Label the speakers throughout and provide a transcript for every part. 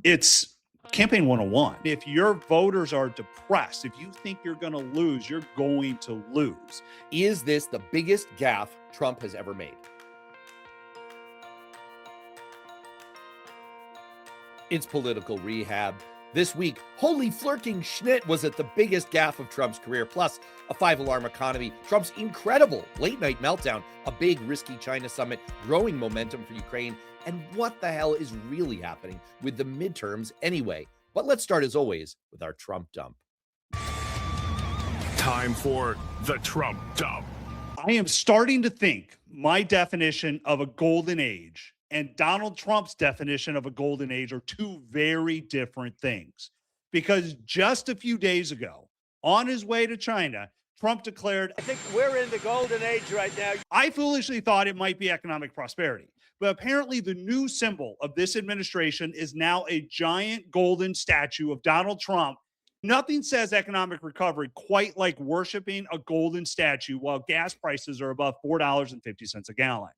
Speaker 1: It's campaign 101. If your voters are depressed, if you think you're going to lose, you're going to lose.
Speaker 2: Is this the biggest gaffe Trump has ever made? It's Political Rehab. This week, holy flirting schnitt, was it the biggest gaffe of Trump's career? Plus, a 5-alarm economy, Trump's incredible late-night meltdown, a big risky China summit, growing momentum for Ukraine, and what the hell is really happening with the midterms anyway? But let's start, as always, with our Trump dump.
Speaker 3: Time for the Trump dump.
Speaker 1: I am starting to think my definition of a golden age and Donald Trump's definition of a golden age are two very different things. Because just a few days ago, on his way to China, Trump declared,
Speaker 4: I think we're in the golden age right now.
Speaker 1: I foolishly thought it might be economic prosperity. But apparently, the new symbol of this administration is now a giant golden statue of Donald Trump. Nothing says economic recovery quite like worshiping a golden statue while gas prices are above $4.50 a gallon.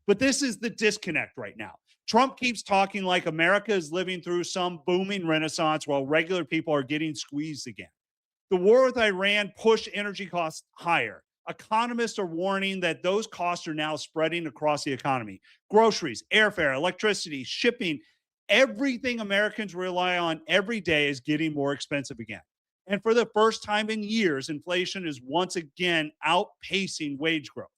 Speaker 1: But this is the disconnect right now. Trump keeps talking like America is living through some booming renaissance while regular people are getting squeezed again. The war with Iran pushed energy costs higher. Economists are warning that those costs are now spreading across the economy. Groceries, airfare, electricity, shipping, everything Americans rely on every day is getting more expensive again. And for the first time in years, inflation is once again outpacing wage growth.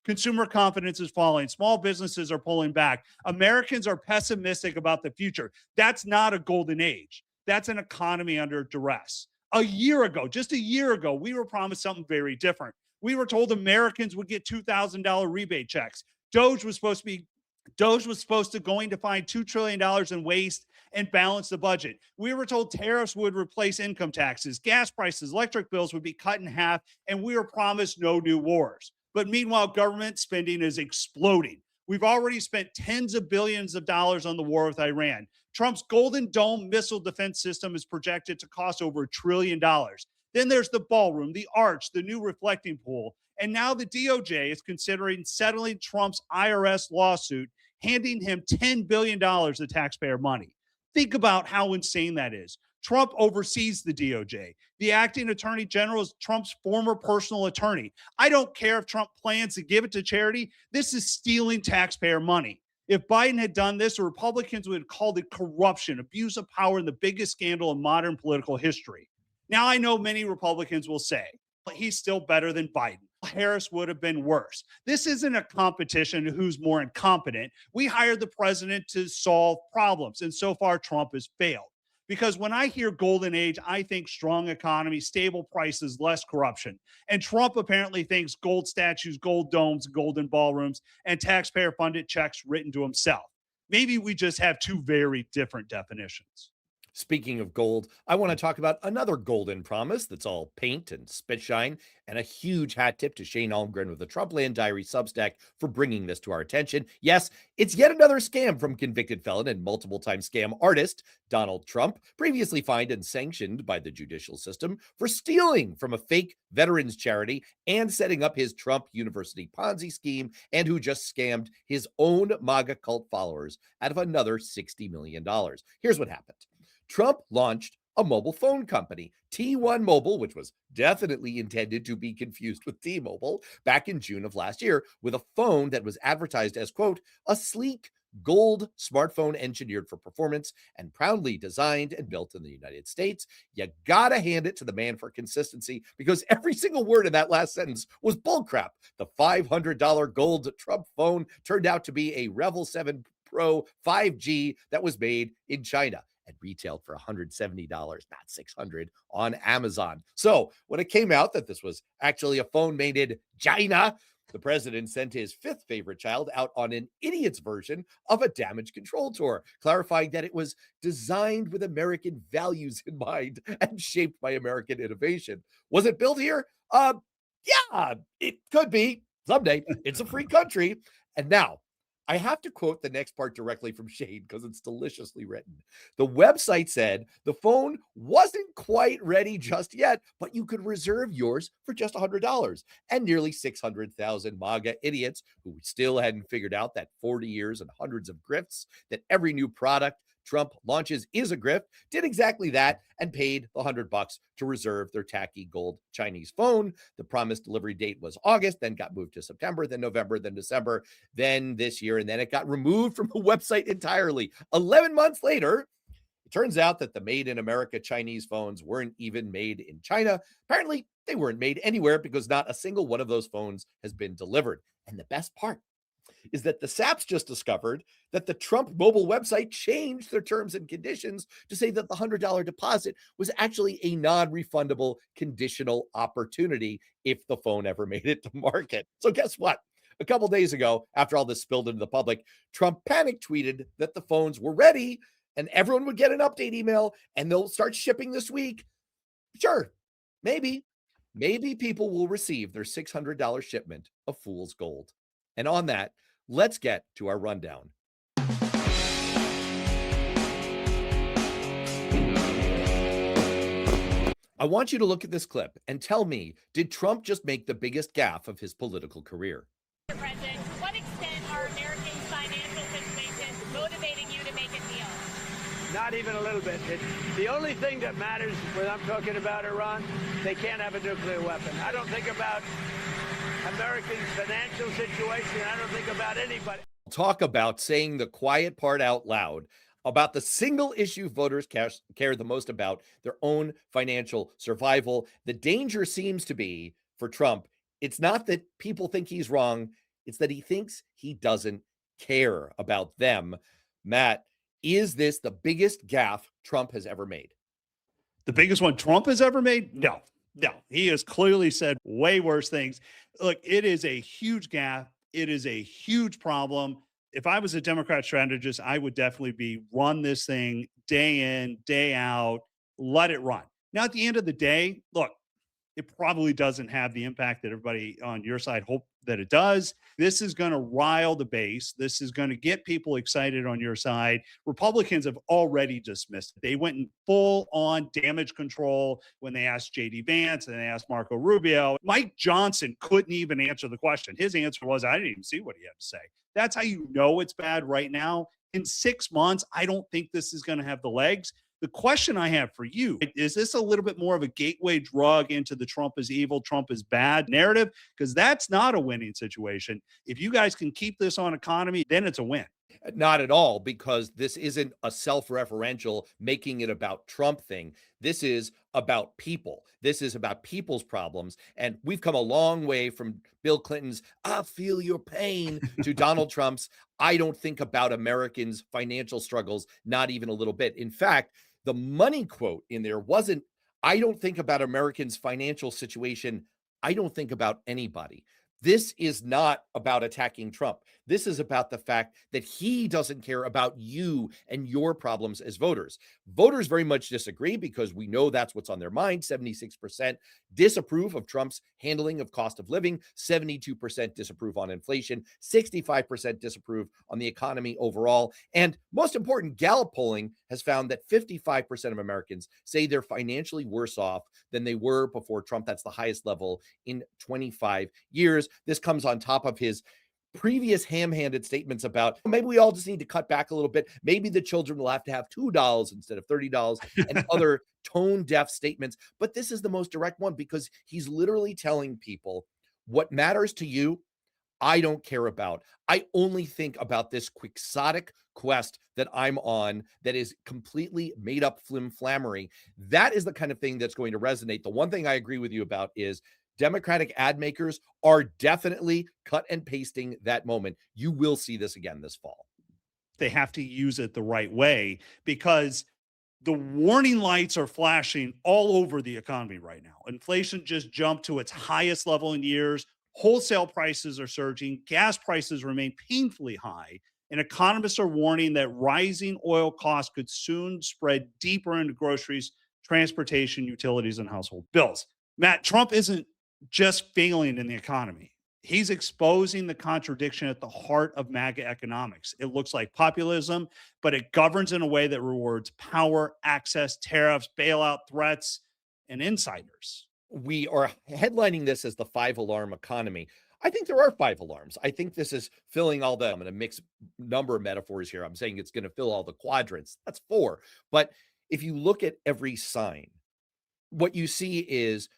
Speaker 1: Consumer confidence is falling. Small businesses are pulling back. Americans are pessimistic about the future. That's not a golden age. That's an economy under duress. A year ago, just a year ago, we were promised something very different. We were told Americans would get $2,000 rebate checks. Doge was supposed to going to find $2 trillion in waste and balance the budget. We were told tariffs would replace income taxes, gas prices, electric bills would be cut in half, and we were promised no new wars. But meanwhile, government spending is exploding. We've already spent tens of billions of dollars on the war with Iran. Trump's Golden Dome missile defense system is projected to cost over $1 trillion. Then there's the ballroom, the arch, the new reflecting pool. And now the DOJ is considering settling Trump's IRS lawsuit, handing him $10 billion of taxpayer money. Think about how insane that is. Trump oversees the DOJ. The acting attorney general is Trump's former personal attorney. I don't care if Trump plans to give it to charity. This is stealing taxpayer money. If Biden had done this, the Republicans would have called it corruption, abuse of power, and the biggest scandal in modern political history. Now, I know many Republicans will say, he's still better than Biden. Harris would have been worse. This isn't a competition who's more incompetent. We hired the president to solve problems, and so far Trump has failed. Because when I hear golden age, I think strong economy, stable prices, less corruption. And Trump apparently thinks gold statues, gold domes, golden ballrooms, and taxpayer-funded checks written to himself. Maybe we just have two very different definitions.
Speaker 2: Speaking of gold, I want to talk about another golden promise that's all paint and spit shine, and a huge hat tip to Shane Almgren of the Trumpland Diary Substack for bringing this to our attention. Yes, it's yet another scam from convicted felon and multiple-time scam artist Donald Trump, previously fined and sanctioned by the judicial system for stealing from a fake veterans charity and setting up his Trump University Ponzi scheme, and who just scammed his own MAGA cult followers out of another $60 million. Here's what happened. Trump launched a mobile phone company, T1 Mobile, which was definitely intended to be confused with T-Mobile, back in June of last year, with a phone that was advertised as, quote, a sleek gold smartphone engineered for performance and proudly designed and built in the United States. You gotta hand it to the man for consistency, because every single word in that last sentence was bullcrap. The $500 gold Trump phone turned out to be a Revel 7 Pro 5G that was made in China and retailed for $170, not $600, on Amazon. So when it came out that this was actually a phone made in China, the president sent his fifth favorite child out on an idiot's version of a damage control tour, clarifying that it was designed with American values in mind and shaped by American innovation. Was it built here? Yeah, it could be someday. It's a free country. And now, I have to quote the next part directly from Shane because it's deliciously written. The website said the phone wasn't quite ready just yet, but you could reserve yours for just $100. And nearly 600,000 MAGA idiots who still hadn't figured out that 40 years and hundreds of grifts, that every new product Trump launches is a grift, did exactly that and paid the $100 to reserve their tacky gold Chinese phone. The promised delivery date was August, then got moved to September, then November, then December, then this year, and then it got removed from the website entirely. 11 months later, it turns out that the made in America Chinese phones weren't even made in China. Apparently, they weren't made anywhere because not a single one of those phones has been delivered. And the best part is that the SAPs just discovered that the Trump mobile website changed their terms and conditions to say that the $100 deposit was actually a non-refundable conditional opportunity if the phone ever made it to market. So guess what? A couple days ago, after all this spilled into the public, Trump panic tweeted that the phones were ready and everyone would get an update email and they'll start shipping this week. Sure, maybe people will receive their $600 shipment of fool's gold. And on that, let's get to our rundown. I want you to look at this clip and tell me, did Trump just make the biggest gaffe of his political career?
Speaker 5: Mr. President, to what extent are Americans' financial situations motivating you to make a deal?
Speaker 4: Not even a little bit. The only thing that matters when I'm talking about Iran, they can't have a nuclear weapon. I don't think about Americans' financial situation. I don't think about anybody.
Speaker 2: Talk about saying the quiet part out loud about the single issue voters care the most about, their own financial survival. The danger seems to be for Trump, it's not that people think he's wrong, it's that he thinks he doesn't care about them. Matt, is this the biggest gaffe Trump has ever made?
Speaker 1: The biggest one Trump has ever made? No. He has clearly said way worse things. Look, it is a huge gaffe. It is a huge problem. If I was a Democrat strategist, I would definitely be run this thing day in, day out, let it run. Now, at the end of the day, look, it probably doesn't have the impact that everybody on your side hope that it does. This is going to rile the base. This is going to get people excited on your side. Republicans have already dismissed it. They went in full on damage control when they asked J.D. Vance and they asked Marco Rubio. Mike Johnson couldn't even answer the question. His answer was, I didn't even see what he had to say. That's how you know it's bad right now. In 6 months, I don't think this is going to have the legs. The question I have for you, is this a little bit more of a gateway drug into the Trump is evil, Trump is bad narrative? Because that's not a winning situation. If you guys can keep this on economy, then it's a win.
Speaker 2: Not at all, because this isn't a self-referential, making it about Trump thing. This is about people. This is about people's problems. And we've come a long way from Bill Clinton's, I feel your pain, to Donald Trump's, I don't think about Americans' financial struggles, not even a little bit. In fact, the money quote in there wasn't, I don't think about Americans' financial situation. I don't think about anybody. This is not about attacking Trump. This is about the fact that he doesn't care about you and your problems as voters. Voters very much disagree because we know that's what's on their mind. 76% disapprove of Trump's handling of cost of living, 72% disapprove on inflation, 65% disapprove on the economy overall. And most important, Gallup polling has found that 55% of Americans say they're financially worse off than they were before Trump. That's the highest level in 25 years. This comes on top of his previous ham-handed statements about maybe we all just need to cut back a little bit. Maybe the children will have to have $2 instead of $30 and other tone-deaf statements. But this is the most direct one because he's literally telling people what matters to you, I don't care about. I only think about this quixotic quest that I'm on that is completely made up flim-flammery. That is the kind of thing that's going to resonate. The one thing I agree with you about is Democratic ad makers are definitely cut and pasting that moment. You will see this again this fall.
Speaker 1: They have to use it the right way because the warning lights are flashing all over the economy right now. Inflation just jumped to its highest level in years. Wholesale prices are surging. Gas prices remain painfully high. And economists are warning that rising oil costs could soon spread deeper into groceries, transportation, utilities, and household bills. Matt, Trump isn't just failing in the economy. He's exposing the contradiction at the heart of MAGA economics. It looks like populism, but it governs in a way that rewards power, access, tariffs, bailout threats, and insiders.
Speaker 2: We are headlining this as the 5-alarm economy. I think there are 5 alarms. I think this is filling all the I'm gonna mix number of metaphors here. I'm saying it's gonna fill all the quadrants. That's 4. But if you look at every sign, what you see is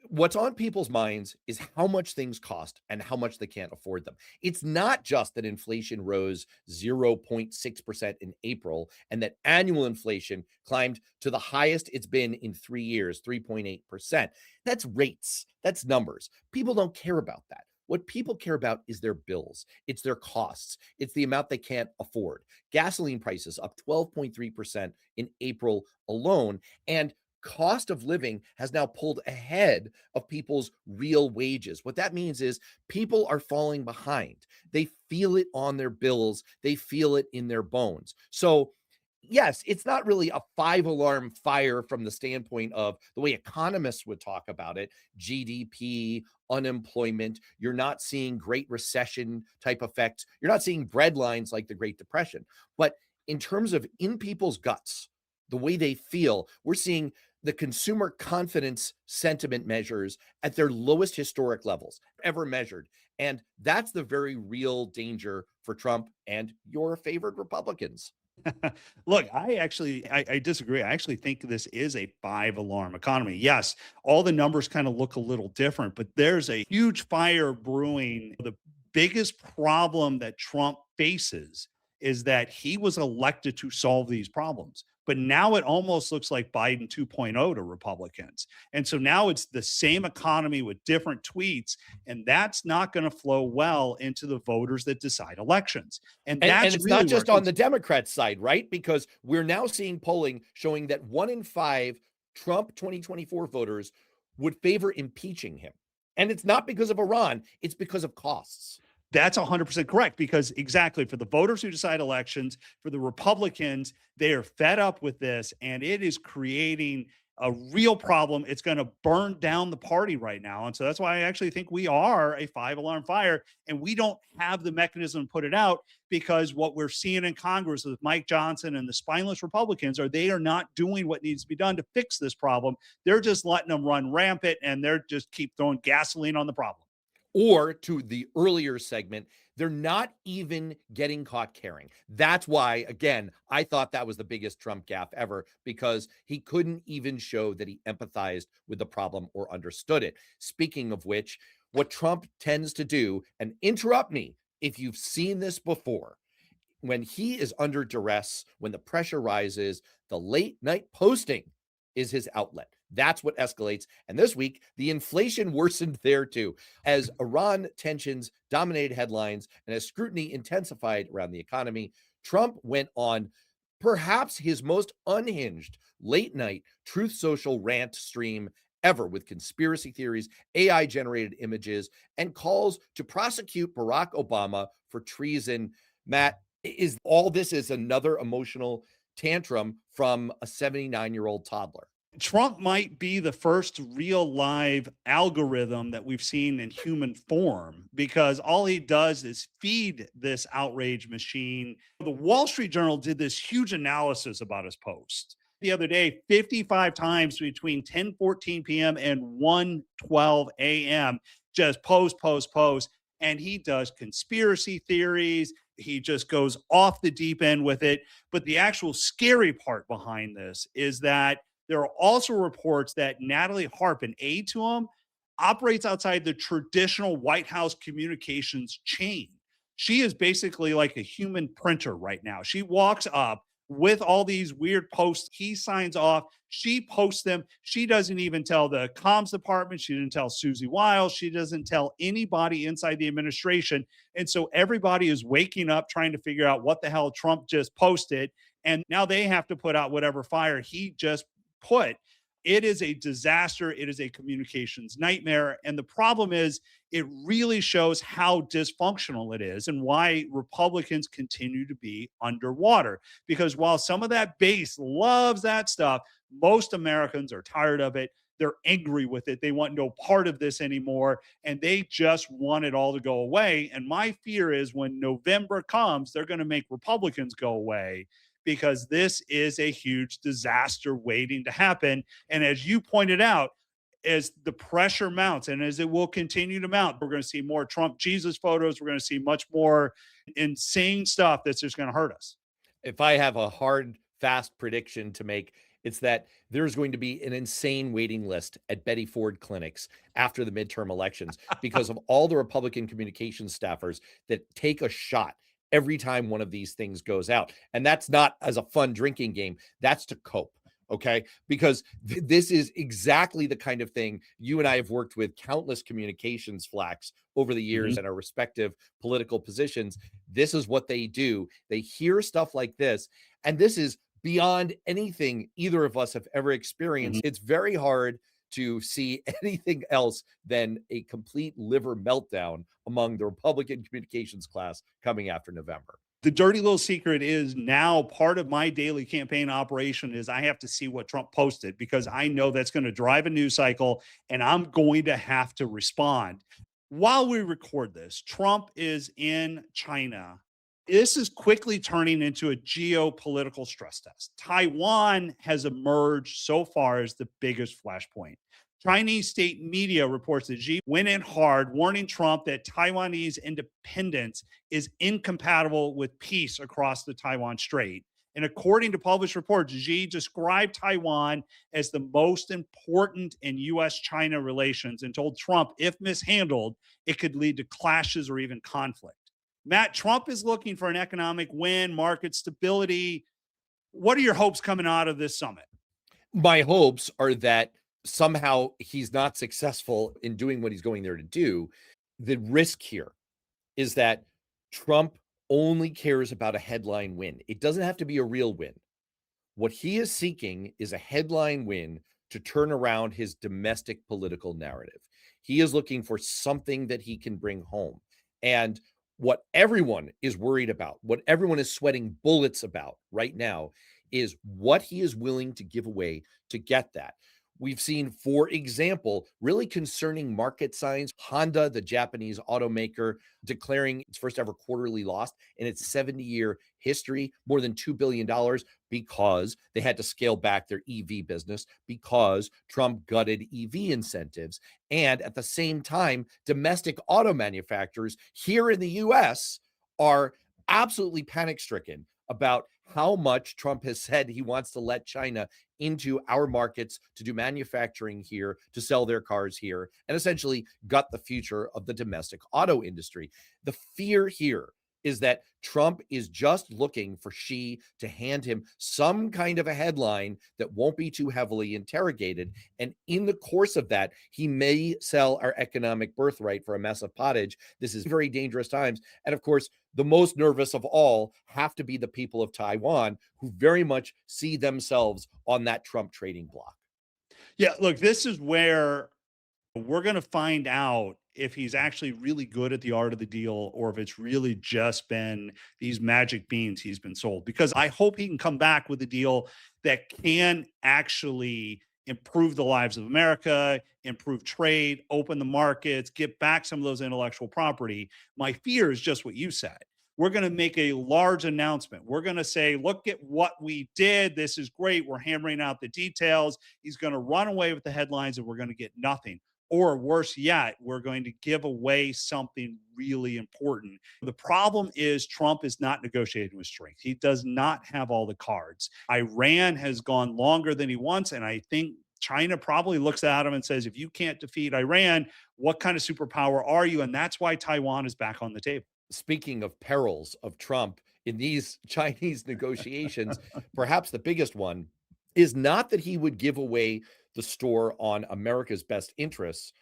Speaker 2: what's on people's minds is how much things cost and how much they can't afford them. It's not just that inflation rose 0.6% in April and that annual inflation climbed to the highest it's been in 3 years, 3.8%. That's rates, that's numbers. People don't care about that. What people care about is their bills, it's their costs, it's the amount they can't afford. Gasoline prices up 12.3% in April alone. And cost of living has now pulled ahead of people's real wages. What that means is people are falling behind. They feel it on their bills, they feel it in their bones. So, yes, it's not really a 5 alarm fire from the standpoint of the way economists would talk about it, GDP, unemployment. You're not seeing great recession type effects. You're not seeing bread lines like the Great Depression. But in terms of in people's guts, the way they feel, we're seeing the consumer confidence sentiment measures at their lowest historic levels ever measured. And that's the very real danger for Trump and your favorite Republicans.
Speaker 1: Look, I disagree. I actually think this is a 5 alarm economy. Yes, all the numbers kind of look a little different, but there's a huge fire brewing. The biggest problem that Trump faces is that he was elected to solve these problems. But now it almost looks like Biden 2.0 to Republicans. And so now it's the same economy with different tweets. And that's not going to flow well into the voters that decide elections. And
Speaker 2: And,
Speaker 1: that's
Speaker 2: and it's
Speaker 1: really
Speaker 2: not just
Speaker 1: where
Speaker 2: on the Democrat side, right? Because we're now seeing polling showing that 1 in 5 Trump 2024 voters would favor impeaching him. And it's not because of Iran, it's because of costs.
Speaker 1: That's 100% correct, because exactly for the voters who decide elections, for the Republicans, they are fed up with this and it is creating a real problem. It's going to burn down the party right now. And so that's why I actually think we are a 5 alarm fire and we don't have the mechanism to put it out, because what we're seeing in Congress with Mike Johnson and the spineless Republicans are they are not doing what needs to be done to fix this problem. They're just letting them run rampant and they're just keep throwing gasoline on the problem.
Speaker 2: Or to the earlier segment, they're not even getting caught caring. That's why, again, I thought that was the biggest Trump gaffe ever, because he couldn't even show that he empathized with the problem or understood it. Speaking of which, what Trump tends to do, and interrupt me if you've seen this before, when he is under duress, when the pressure rises, the late night posting is his outlet. That's what escalates. And this week, the inflation worsened there too, as Iran tensions dominated headlines and as scrutiny intensified around the economy. Trump went on perhaps his most unhinged late night Truth Social rant stream ever, with conspiracy theories, AI generated images, and calls to prosecute Barack Obama for treason. Matt, is all this is another emotional tantrum from a 79-year-old toddler?
Speaker 1: Trump might be the first real live algorithm that we've seen in human form, because all he does is feed this outrage machine. The Wall Street Journal did this huge analysis about his post the other day, 55 times between 10:14 p.m. and 1:12 a.m. Just post. And he does conspiracy theories. He just goes off the deep end with it. But the actual scary part behind this is that there are also reports that Natalie Harp, an aide to him, operates outside the traditional White House communications chain. She is basically like a human printer right now. She walks up with all these weird posts. He signs off. She posts them. She doesn't even tell the comms department. She didn't tell Susie Wiles. She doesn't tell anybody inside the administration. And so everybody is waking up trying to figure out what the hell Trump just posted. And now they have to put out whatever fire he just put. It is a disaster. It is a communications nightmare. And the problem is, it really shows how dysfunctional it is and why Republicans continue to be underwater. Because while some of that base loves that stuff, most Americans are tired of it. They're angry with it. They want no part of this anymore. And they just want it all to go away. And my fear is when November comes, they're going to make Republicans go away, because this is a huge disaster waiting to happen. And as you pointed out, as the pressure mounts and as it will continue to mount, we're going to see more Trump Jesus photos. We're going to see much more insane stuff that's just going to hurt us.
Speaker 2: If I have a hard, fast prediction to make, it's that there's going to be an insane waiting list at Betty Ford clinics after the midterm elections because of all the Republican communications staffers that take a shot every time one of these things goes out. And that's not as a fun drinking game, that's to cope. Okay. Because this is exactly the kind of thing you and I have worked with countless communications flacks over the years in our respective political positions. This is what they do. They hear stuff like this. And this is beyond anything either of us have ever experienced. It's very hard to see anything else than a complete liver meltdown among the Republican communications class coming after November.
Speaker 1: The dirty little secret is now part of my daily campaign operation is I have to see what Trump posted because I know that's going to drive a news cycle and I'm going to have to respond. While we record this, Trump is in China. This is quickly turning into a geopolitical stress test. Taiwan has emerged so far as the biggest flashpoint. Chinese state media reports that Xi went in hard, warning Trump that Taiwanese independence is incompatible with peace across the Taiwan Strait. And according to published reports, Xi described Taiwan as the most important in U.S.-China relations and told Trump, if mishandled, it could lead to clashes or even conflict. Matt, Trump is looking for an economic win, market stability. What are your hopes coming out of this summit?
Speaker 2: My hopes are that somehow he's not successful in doing what he's going there to do. The risk here is that Trump only cares about a headline win. It doesn't have to be a real win. What he is seeking is a headline win to turn around his domestic political narrative. He is looking for something that he can bring home. And what everyone is worried about, what everyone is sweating bullets about right now is what he is willing to give away to get that. We've seen, for example, really concerning market signs. Honda, the Japanese automaker, declaring its first ever quarterly loss in its 70-year history, more than $2 billion, because they had to scale back their EV business because Trump gutted EV incentives. And at the same time, domestic auto manufacturers here in the US are absolutely panic-stricken about how much Trump has said he wants to let China into our markets to do manufacturing here, to sell their cars here, and essentially gut the future of the domestic auto industry. The fear here is that Trump is just looking for Xi to hand him some kind of a headline that won't be too heavily interrogated. And in the course of that, he may sell our economic birthright for a mess of pottage. This is very dangerous times. And of course, the most nervous of all have to be the people of Taiwan, who very much see themselves on that Trump trading block.
Speaker 1: Yeah, look, this is where we're going to find out if he's actually really good at the art of the deal or if it's really just been these magic beans he's been sold. Because I hope he can come back with a deal that can actually improve the lives of America, improve trade, open the markets, get back some of those intellectual property. My fear is just what you said. We're going to make a large announcement. We're going to say, look at what we did. This is great. We're hammering out the details. He's going to run away with the headlines and we're going to get nothing. Or worse yet, we're going to give away something really important. The problem is Trump is not negotiating with strength. He does not have all the cards. Iran has gone longer than he wants, and I think China probably looks at him and says, if you can't defeat Iran, what kind of superpower are you? And that's why Taiwan is back on the table.
Speaker 2: Speaking of perils of Trump in these Chinese negotiations, perhaps the biggest one is not that he would give away the store on America's best interests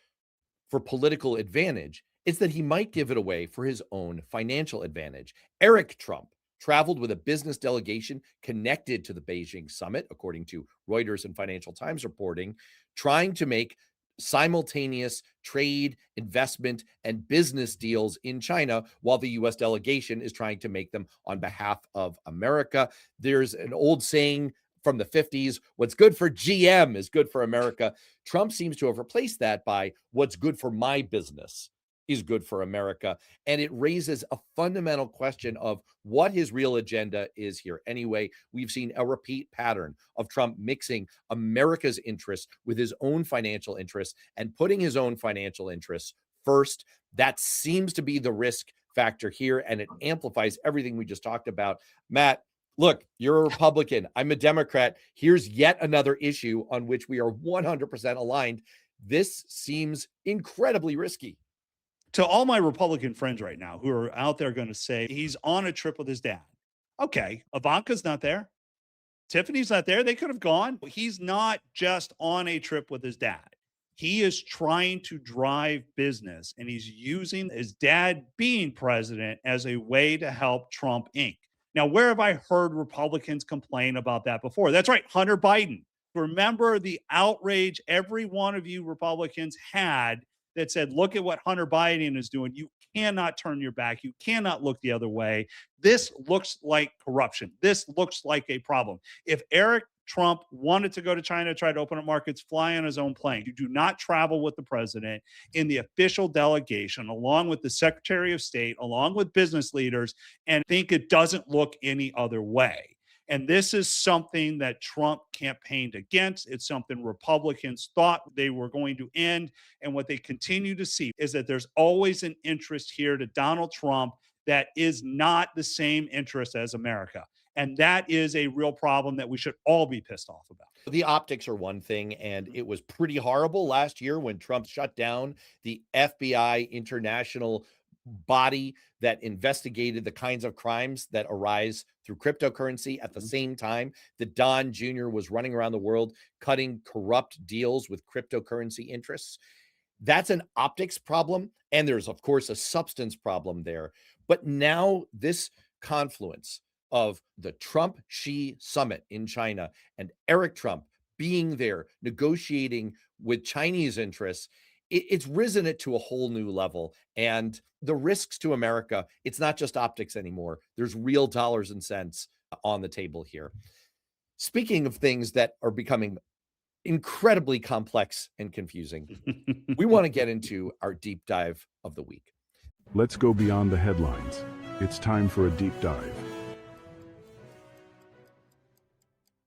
Speaker 2: for political advantage. It's that he might give it away for his own financial advantage. Eric Trump traveled with a business delegation connected to the Beijing summit, according to Reuters and Financial Times reporting, trying to make simultaneous trade, investment, and business deals in China, while the U.S. delegation is trying to make them on behalf of America. There's an old saying from the 50s, what's good for GM is good for America. Trump seems to have replaced that by what's good for my business is good for America. And it raises a fundamental question of what his real agenda is here. Anyway, we've seen a repeat pattern of Trump mixing America's interests with his own financial interests and putting his own financial interests first. That seems to be the risk factor here, and it amplifies everything we just talked about. Matt, look, you're a Republican. I'm a Democrat. Here's yet another issue on which we are 100% aligned. This seems incredibly risky.
Speaker 1: To all my Republican friends right now who are out there going to say he's on a trip with his dad. Okay, Ivanka's not there. Tiffany's not there. They could have gone. He's not just on a trip with his dad. He is trying to drive business, and he's using his dad being president as a way to help Trump Inc. Now, where have I heard Republicans complain about that before? That's right, Hunter Biden. Remember the outrage every one of you Republicans had that said, look at what Hunter Biden is doing. You cannot turn your back. You cannot look the other way. This looks like corruption. This looks like a problem. If Eric Trump wanted to go to China, try to open up markets, fly on his own plane. You do not travel with the president in the official delegation, along with the Secretary of State, along with business leaders, and think it doesn't look any other way. And this is something that Trump campaigned against. It's something Republicans thought they were going to end. And what they continue to see is that there's always an interest here to Donald Trump that is not the same interest as America. And that is a real problem that we should all be pissed off about.
Speaker 2: The optics are one thing, and it was pretty horrible last year when Trump shut down the FBI international body that investigated the kinds of crimes that arise through cryptocurrency. At the same time that Don Jr. was running around the world cutting corrupt deals with cryptocurrency interests. That's an optics problem. And there's, of course, a substance problem there. But now this confluence of the Trump-Xi summit in China and Eric Trump being there negotiating with Chinese interests, it's risen it to a whole new level. And the risks to America, it's not just optics anymore. There's real dollars and cents on the table here. Speaking of things that are becoming incredibly complex and confusing, we want to get into our deep dive of the week.
Speaker 3: Let's go beyond the headlines. It's time for a deep dive.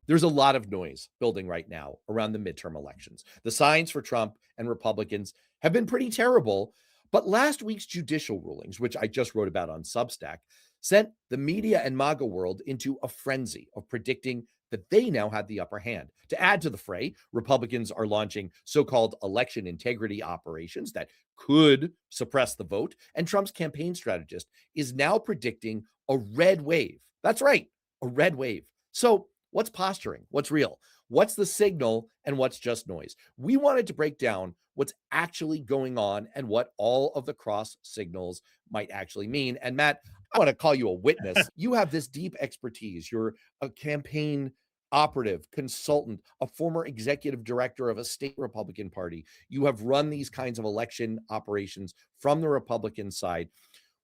Speaker 2: There's a lot of noise building right now around the midterm elections. The signs for Trump and Republicans have been pretty terrible, but last week's judicial rulings, which I just wrote about on Substack, sent the media and MAGA world into a frenzy of predicting that they now had the upper hand. To add to the fray, Republicans are launching so-called election integrity operations that could suppress the vote, and Trump's campaign strategist is now predicting a red wave. That's right, a red wave. So what's posturing? What's real? What's the signal? And what's just noise? We wanted to break down what's actually going on and what all of the cross signals might actually mean. And Matt, I want to call you a witness. You have this deep expertise. You're a campaign operative, consultant, a former executive director of a state Republican party. You have run these kinds of election operations from the Republican side.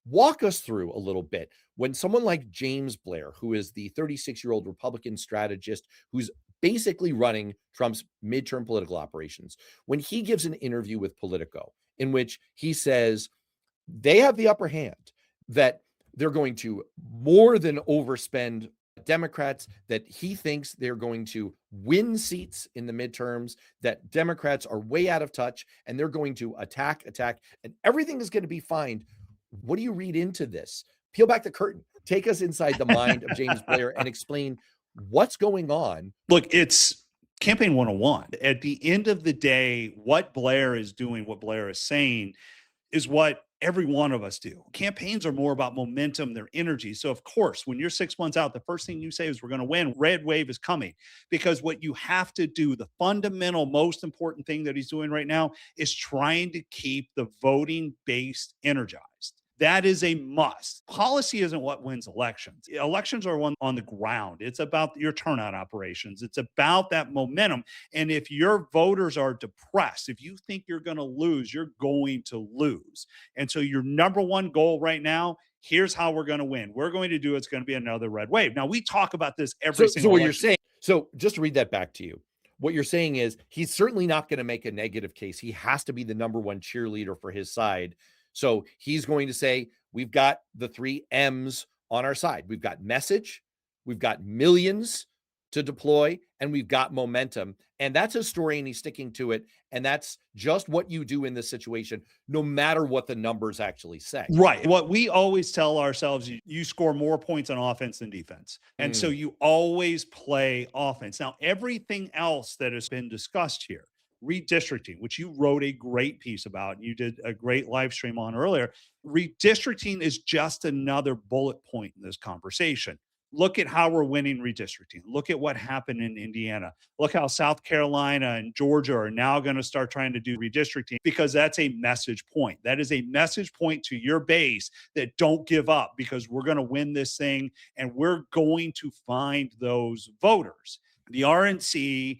Speaker 2: Walk us through a little bit when someone like James Blair, who is the 36-year-old Republican strategist who's basically running Trump's midterm political operations, when he gives an interview with Politico in which he says they have the upper hand, that they're going to more than overspend Democrats, that he thinks they're going to win seats in the midterms, that Democrats are way out of touch and they're going to attack, and everything is going to be fine. What do you read into this? Peel back the curtain. Take us inside the mind of James Blair and explain what's going on.
Speaker 1: Look, it's campaign 101. At the end of the day, what Blair is doing, what Blair is saying is what every one of us do. Campaigns are more about momentum, their energy. So of course, when you're 6 months out, the first thing you say is we're going to win. Red wave is coming. Because what you have to do, the fundamental, most important thing that he's doing right now is trying to keep the voting base energized. That is a must. Policy isn't what wins elections. Elections are won on the ground. It's about your turnout operations. It's about that momentum. And if your voters are depressed, if you think you're going to lose, you're going to lose. And so your number one goal right now, here's how we're going to win. We're going to do it's going to be another red wave. Now, we talk about this every single
Speaker 2: So what
Speaker 1: election.
Speaker 2: you're saying, so just to read that back to you, what you're saying is he's certainly not going to make a negative case. He has to be the number one cheerleader for his side. So he's going to say, we've got the 3 M's on our side. We've got message, we've got millions to deploy, and we've got momentum. And that's his story, and he's sticking to it. And that's just what you do in this situation, no matter what the numbers actually say.
Speaker 1: Right. What we always tell ourselves, you score more points on offense than defense. And so you always play offense. Now, everything else that has been discussed here, redistricting, which you wrote a great piece about, and you did a great live stream on earlier, redistricting is just another bullet point in this conversation. Look at how we're winning redistricting. Look at what happened in Indiana. Look how South Carolina and Georgia are now going to start trying to do redistricting, because that's a message point. That is a message point to your base that don't give up, because we're going to win this thing and we're going to find those voters. The RNC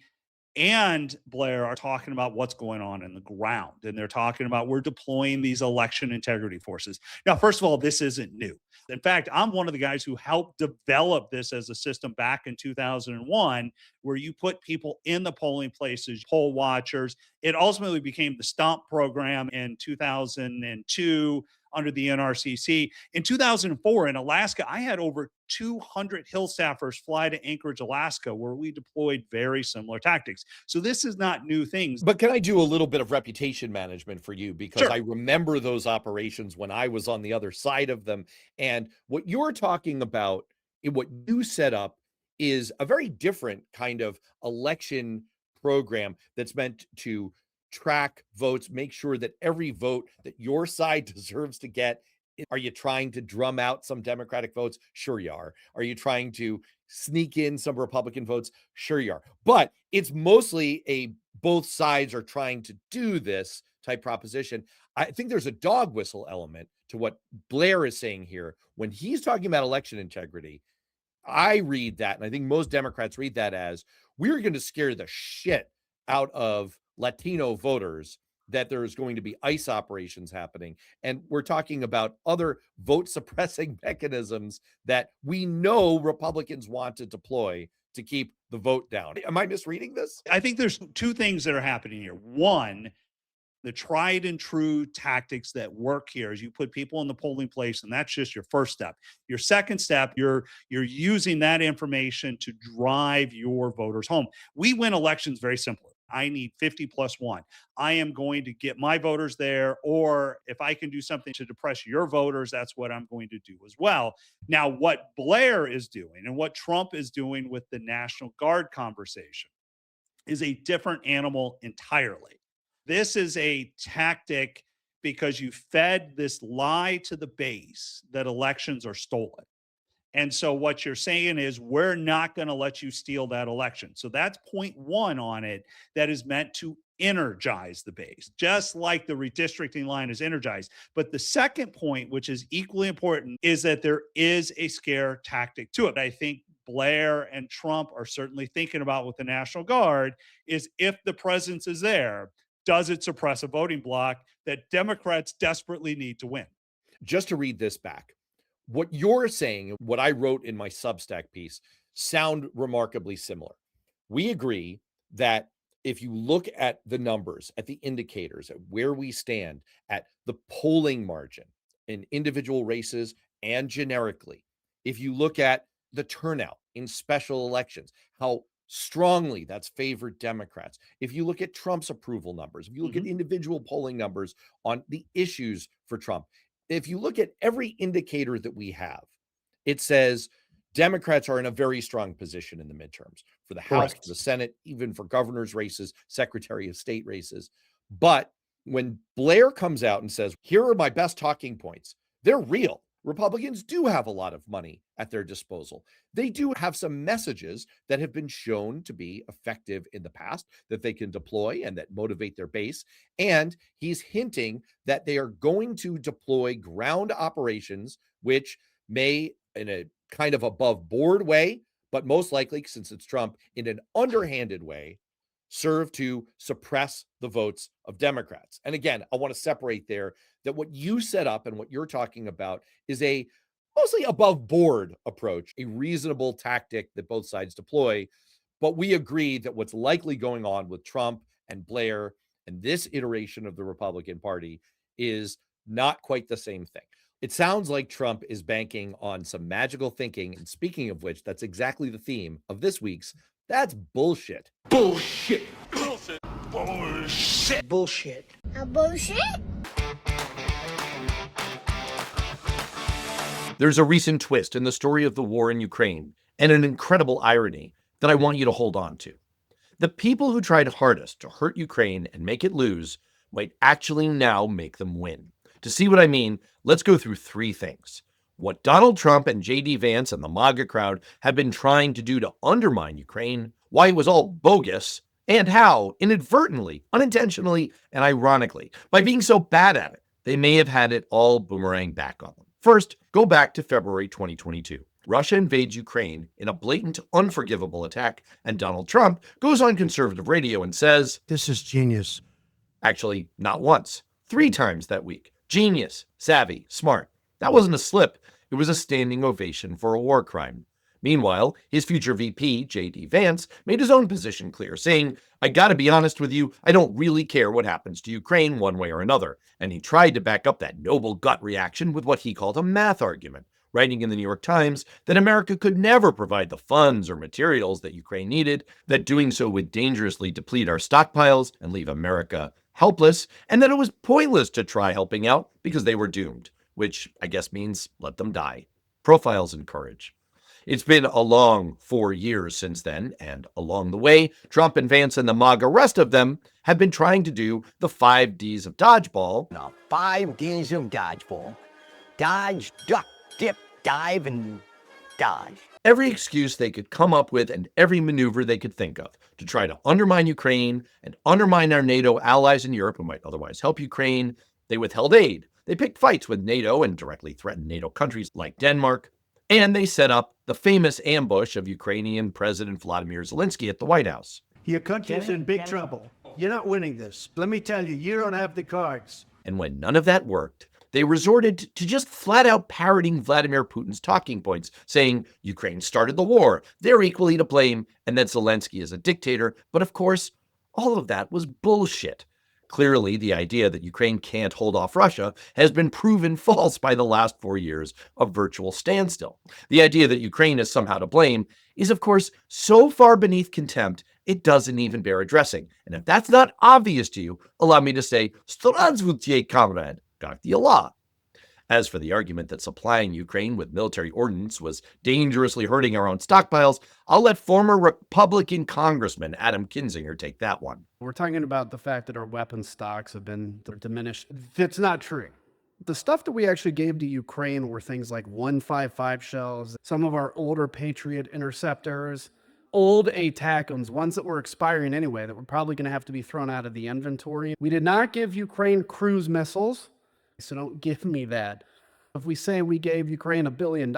Speaker 1: and Blair are talking about what's going on in the ground. And they're talking about we're deploying these election integrity forces. Now, first of all, this isn't new. In fact, I'm one of the guys who helped develop this as a system back in 2001, where you put people in the polling places, poll watchers. It ultimately became the STOMP program in 2002 under the NRCC. In 2004 in Alaska, I had over 200 Hill staffers fly to Anchorage, Alaska, where we deployed very similar tactics. So this is not new things.
Speaker 2: But can I do a little bit of reputation management for you? Because
Speaker 1: Sure.
Speaker 2: I remember those operations when I was on the other side of them. And what you're talking about, what you set up, is a very different kind of election program that's meant to track votes, make sure that every vote that your side deserves to get. Are you trying to drum out some Democratic votes? Sure you are. Are you trying to sneak in some Republican votes? Sure you are. But it's mostly a both sides are trying to do this type proposition. I think there's a dog whistle element to what Blair is saying here. When he's talking about election integrity, I read that, and I think most Democrats read that as, we're going to scare the shit out of Latino voters, that there's going to be ICE operations happening. And we're talking about other vote suppressing mechanisms that we know Republicans want to deploy to keep the vote down. Am I misreading this?
Speaker 1: I think there's two things that are happening here. One, the tried and true tactics that work here is you put people in the polling place, and that's just your first step. Your second step, you're using that information to drive your voters home. We win elections very simply. I need 50 plus 1. I am going to get my voters there, or if I can do something to depress your voters, that's what I'm going to do as well. Now, what Blair is doing and what Trump is doing with the National Guard conversation is a different animal entirely. This is a tactic because you fed this lie to the base that elections are stolen. And so what you're saying is, we're not going to let you steal that election. So that's point one on it, that is meant to energize the base, just like the redistricting line is energized. But the second point, which is equally important, is that there is a scare tactic to it. I think Blair and Trump are certainly thinking about with the National Guard is, if the presence is there, does it suppress a voting bloc that Democrats desperately need to win?
Speaker 2: Just to read this back, what you're saying, what I wrote in my Substack piece, sound remarkably similar. We agree that if you look at the numbers, at the indicators, at where we stand, at the polling margin in individual races and generically, if you look at the turnout in special elections, how strongly that's favored Democrats. If you look at Trump's approval numbers, if you look at individual polling numbers on the issues for Trump, if you look at every indicator that we have, it says Democrats are in a very strong position in the midterms for the House,
Speaker 1: Correct.
Speaker 2: for the Senate, even for governor's races, Secretary of State races. But when Blair comes out and says, here are my best talking points, they're real. Republicans do have a lot of money at their disposal. They do have some messages that have been shown to be effective in the past that they can deploy and that motivate their base. And he's hinting that they are going to deploy ground operations, which may, in a kind of above board way, but most likely, since it's Trump, in an underhanded way, serve to suppress the votes of Democrats. And again, I want to separate there that what you set up and what you're talking about is a mostly above board approach, a reasonable tactic that both sides deploy. But we agree that what's likely going on with Trump and Blair and this iteration of the Republican Party is Not quite the same thing. It sounds like Trump is banking on some magical thinking. And speaking of which, that's exactly the theme of this week's That's Bullshit.
Speaker 6: Bullshit. Bullshit. Bullshit. Bullshit.
Speaker 7: A bullshit?
Speaker 2: There's a recent twist in the story of the war in Ukraine and an incredible irony that I want you to hold on to. The people who tried hardest to hurt Ukraine and make it lose might actually now make them win. To see what I mean, let's go through three things. What Donald Trump and J.D. Vance and the MAGA crowd have been trying to do to undermine Ukraine, why it was all bogus, and how, inadvertently, unintentionally, and ironically, by being so bad at it, they may have had it all boomerang back on them. First, go back to February 2022. Russia invades Ukraine in a blatant, unforgivable attack, and Donald Trump goes on conservative radio and says,
Speaker 6: This is genius.
Speaker 2: Actually, not once, 3 times that week. Genius, savvy, smart. That wasn't a slip. It was a standing ovation for a war crime. Meanwhile, his future VP, J.D. Vance, made his own position clear, saying, I gotta be honest with you, I don't really care what happens to Ukraine one way or another. And he tried to back up that noble gut reaction with what he called a math argument, writing in the New York Times that America could never provide the funds or materials that Ukraine needed, that doing so would dangerously deplete our stockpiles and leave America helpless, and that it was pointless to try helping out because they were doomed, which I guess means let them die. Profiles in courage. It's been a long 4 years since then, and along the way, Trump and Vance and the MAGA rest of them have been trying to do the 5 Ds of dodgeball.
Speaker 8: The 5 Ds of dodgeball. Dodge, duck, dip, dive, and dodge.
Speaker 2: Every excuse they could come up with and every maneuver they could think of to try to undermine Ukraine and undermine our NATO allies in Europe who might otherwise help Ukraine. They withheld aid. They picked fights with NATO and directly threatened NATO countries like Denmark. And they set up the famous ambush of Ukrainian President Vladimir Zelensky at the White House.
Speaker 6: Your country's in big trouble. You're not winning this. Let me tell you, you don't have the cards.
Speaker 2: And when none of that worked, they resorted to just flat out parroting Vladimir Putin's talking points, saying Ukraine started the war, they're equally to blame, and that Zelensky is a dictator. But of course, all of that was bullshit. Clearly, the idea that Ukraine can't hold off Russia has been proven false by the last 4 years of virtual standstill. The idea that Ukraine is somehow to blame is, of course, so far beneath contempt, it doesn't even bear addressing. And if that's not obvious to you, allow me to say, Zdravствуйте, comrade. Gaffe Allah. As for the argument that supplying Ukraine with military ordnance was dangerously hurting our own stockpiles, I'll let former Republican Congressman Adam Kinzinger take that one.
Speaker 9: We're talking about the fact that our weapons stocks have been diminished. It's not true. The stuff that we actually gave to Ukraine were things like 155 shells, some of our older Patriot interceptors, old ATACMs, ones that were expiring anyway, that were probably going to have to be thrown out of the inventory. We did not give Ukraine cruise missiles, so don't give me that. If we say we gave Ukraine $1 billion,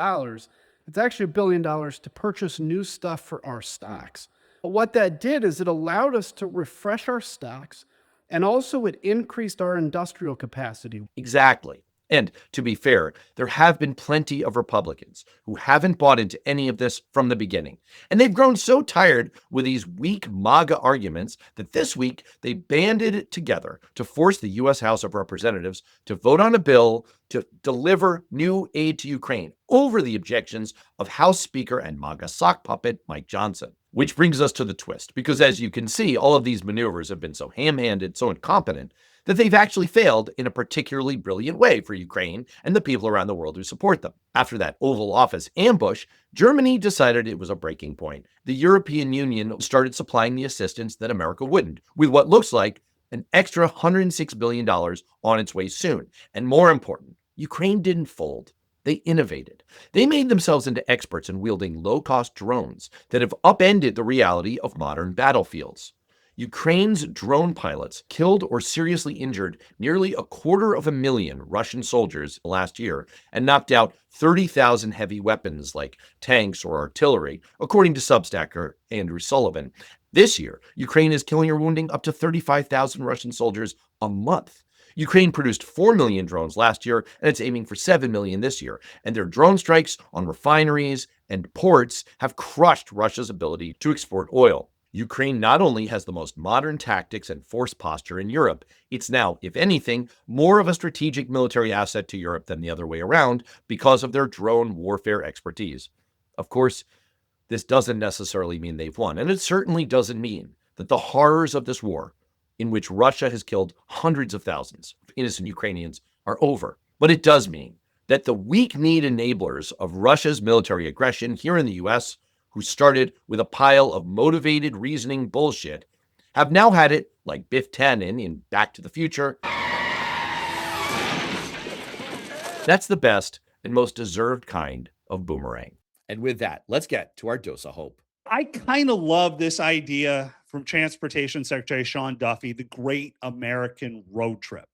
Speaker 9: it's actually $1 billion to purchase new stuff for our stocks. But what that did is it allowed us to refresh our stocks, and also it increased our industrial capacity.
Speaker 2: Exactly. And to be fair, there have been plenty of Republicans who haven't bought into any of this from the beginning. And they've grown so tired with these weak MAGA arguments that this week they banded together to force the U.S. House of Representatives to vote on a bill to deliver new aid to Ukraine over the objections of House Speaker and MAGA sock puppet Mike Johnson. Which brings us to the twist, because as you can see, all of these maneuvers have been so ham-handed, so incompetent, that they've actually failed in a particularly brilliant way for Ukraine and the people around the world who support them. After that Oval Office ambush, Germany decided it was a breaking point. The European Union started supplying the assistance that America wouldn't, with what looks like an extra $106 billion on its way soon. And more important, Ukraine didn't fold. They innovated. They made themselves into experts in wielding low-cost drones that have upended the reality of modern battlefields. Ukraine's drone pilots killed or seriously injured nearly 250,000 Russian soldiers last year and knocked out 30,000 heavy weapons like tanks or artillery, according to Substacker Andrew Sullivan. This year, Ukraine is killing or wounding up to 35,000 Russian soldiers a month. Ukraine produced 4 million drones last year, and it's aiming for 7 million this year. And their drone strikes on refineries and ports have crushed Russia's ability to export oil. Ukraine not only has the most modern tactics and force posture in Europe, it's now, if anything, more of a strategic military asset to Europe than the other way around because of their drone warfare expertise. Of course, this doesn't necessarily mean they've won, and it certainly doesn't mean that the horrors of this war, in which Russia has killed hundreds of thousands of innocent Ukrainians, are over. But it does mean that the weak-kneed enablers of Russia's military aggression here in the U.S., who started with a pile of motivated reasoning bullshit, have now had it like Biff Tannen in Back to the Future. That's the best and most deserved kind of boomerang. And with that, let's get to our dose of hope.
Speaker 1: I kind of love this idea from Transportation Secretary Sean Duffy, the great American road trip.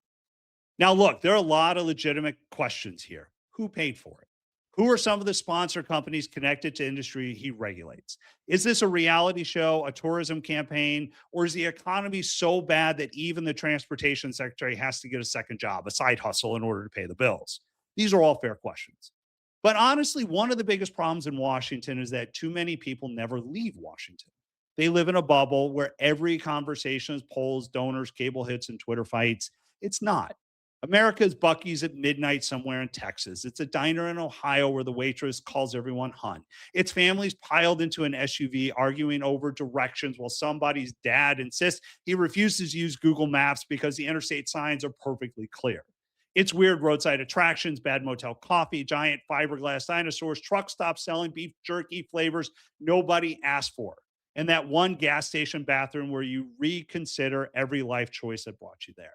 Speaker 1: Now, look, there are a lot of legitimate questions here. Who paid for it? Who are some of the sponsor companies connected to industry he regulates? Is this a reality show, a tourism campaign, or is the economy so bad that even the transportation secretary has to get a second job, a side hustle, in order to pay the bills? These are all fair questions. But honestly, one of the biggest problems in Washington is that too many people never leave Washington. They live in a bubble where every conversation is polls, donors, cable hits, and Twitter fights. It's not. America's Buc-ee's at midnight somewhere in Texas. It's a diner in Ohio where the waitress calls everyone hun. It's families piled into an SUV arguing over directions while somebody's dad insists he refuses to use Google Maps because the interstate signs are perfectly clear. It's weird roadside attractions, bad motel coffee, giant fiberglass dinosaurs, truck stops selling beef jerky flavors nobody asked for, and that one gas station bathroom where you reconsider every life choice that brought you there.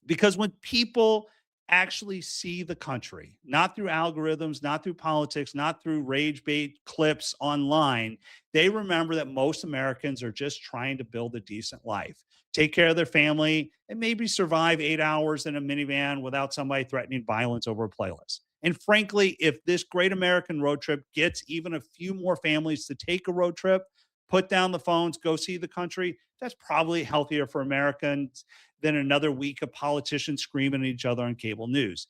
Speaker 1: Because when people actually see the country, not through algorithms, not through politics, not through rage bait clips online, they remember that most Americans are just trying to build a decent life, take care of their family, and maybe survive 8 hours in a minivan without somebody threatening violence over a playlist. And frankly, if this great American road trip gets even a few more families to take a road trip, put down the phones, go see the country, that's probably healthier for Americans than another week of politicians screaming at each other on cable news.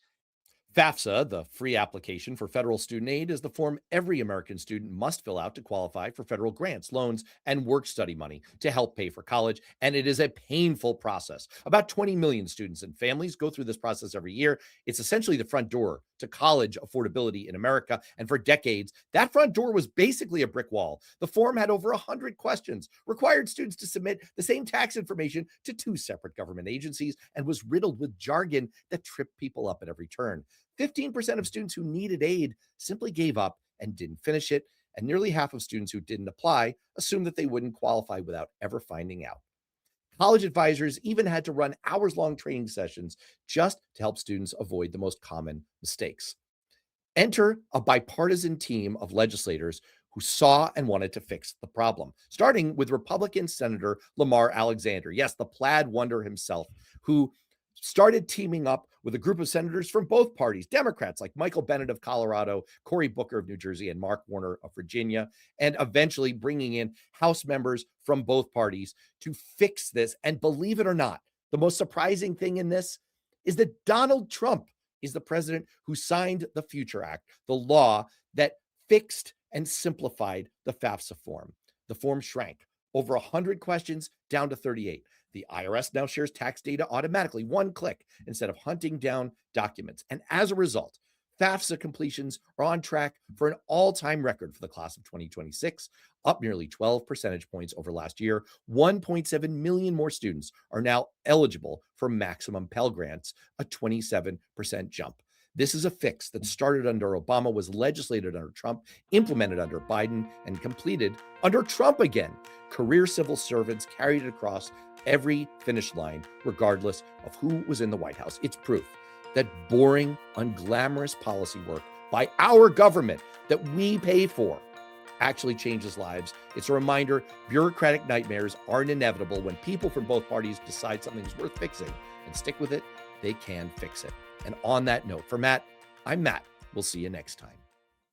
Speaker 2: FAFSA, the free application for federal student aid, is the form every American student must fill out to qualify for federal grants, loans, and work-study money to help pay for college, and it is a painful process. About 20 million students and families go through this process every year. It's essentially the front door to college affordability in America, and for decades, that front door was basically a brick wall. The form had over 100 questions, required students to submit the same tax information to 2 separate government agencies, and was riddled with jargon that tripped people up at every turn. 15% of students who needed aid simply gave up and didn't finish it, and nearly half of students who didn't apply assumed that they wouldn't qualify without ever finding out. College advisors even had to run hours-long training sessions just to help students avoid the most common mistakes. Enter a bipartisan team of legislators who saw and wanted to fix the problem, starting with Republican Senator Lamar Alexander, yes, the plaid wonder himself, who started teaming up with a group of senators from both parties, Democrats like Michael Bennet of Colorado, Cory Booker of New Jersey, and Mark Warner of Virginia, and eventually bringing in House members from both parties to fix this. And believe it or not, the most surprising thing in this is that Donald Trump is the president who signed the Future Act, the law that fixed and simplified the FAFSA form. The form shrank over 100 questions down to 38. The IRS now shares tax data automatically, one click, instead of hunting down documents. And as a result, FAFSA completions are on track for an all-time record for the class of 2026, up nearly 12 percentage points over last year. 1.7 million more students are now eligible for maximum Pell Grants, a 27% jump. This is a fix that started under Obama, was legislated under Trump, implemented under Biden, and completed under Trump again. Career civil servants carried it across every finish line, regardless of who was in the White House. It's proof that boring, unglamorous policy work by our government that we pay for actually changes lives. It's a reminder bureaucratic nightmares aren't inevitable. When people from both parties decide something's worth fixing and stick with it, they can fix it. And on that note, for Matt, I'm Matt. We'll see you next time.